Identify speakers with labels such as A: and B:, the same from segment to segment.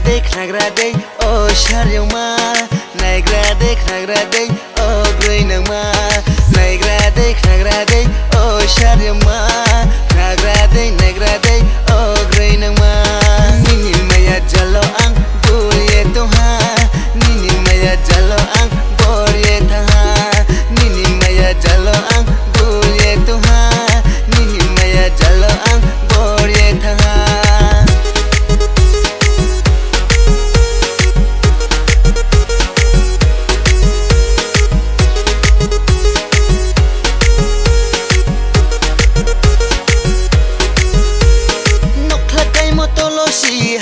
A: देखनाग्रादै ओ शारियावमा नायग्रा देखनाग्रादै ओ ग्रै नोंमा नायग्रा देखनाग्रादै ओ शारियावमा नायग्रादै ओ ग्रै नोंमा निनि माया जalo आं बुरिए तोहा निनि माया जalo आं बोरिए थाहा निनि माया जलो आं बुरिए तोहा निनि माया जलो आं बोरिए थाहा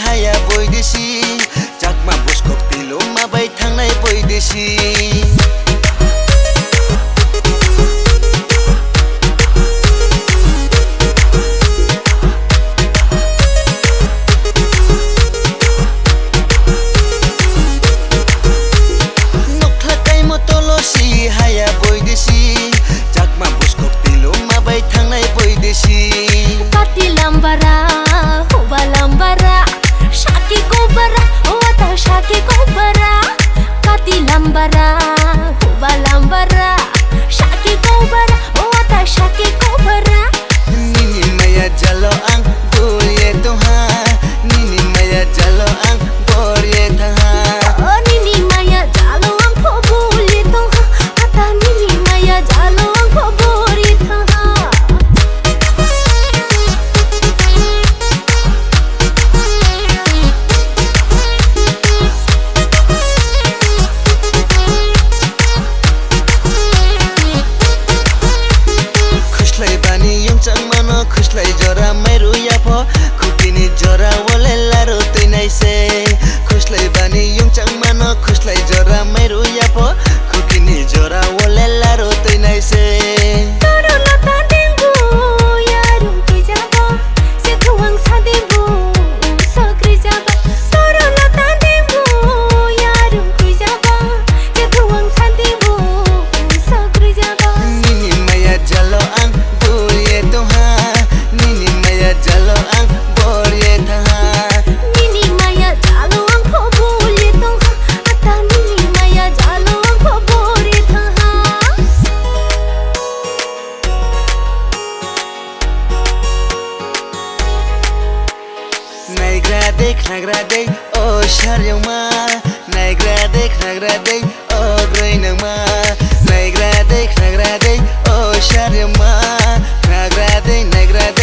A: haya boy desi jakma boskok tilo mabai thangnai boy desi nokhlakai motolosi haya boy desi jakma boskok tilo mabai thangnai boy desi
B: kati lambara hoba lambara shaki kobara wata shaki kobara kati lambara hoba lambara shaki kobara wata shaki kobara
A: nini maya jalo ang buriye toha nini maya jalo ang buriye taha
B: nini maya jalo ang buriye toha ata nini maya jalo ang buriye taha
A: खुशलाई जरा मेरो याफो खुकिनी जरा वले लारो तैनाइ से खुशलाई बानी युङचाङ मान खुशलाई जरा मेरो याफो खुकिनी जरा वले लारो तैनाइ से
B: toro lata dengu yarum kujaba se thuang sadebu sakri jaba toro lata dengu yarum kujaba se thuang sadebu sakri jaba
A: nini maya jalo ang buriye toha nini maya jalo ang buriye taha
B: nini maya jalo ang buriye toha ata nini maya jalo ang buriye taha
A: नायग्रा देखनाग्रादै ओ शारियावमा नायग्रा देखनाग्रादै ओ ग्रै नोंमा नायग्रा देखनाग्रादै ओ शारियावमा नायग्रादै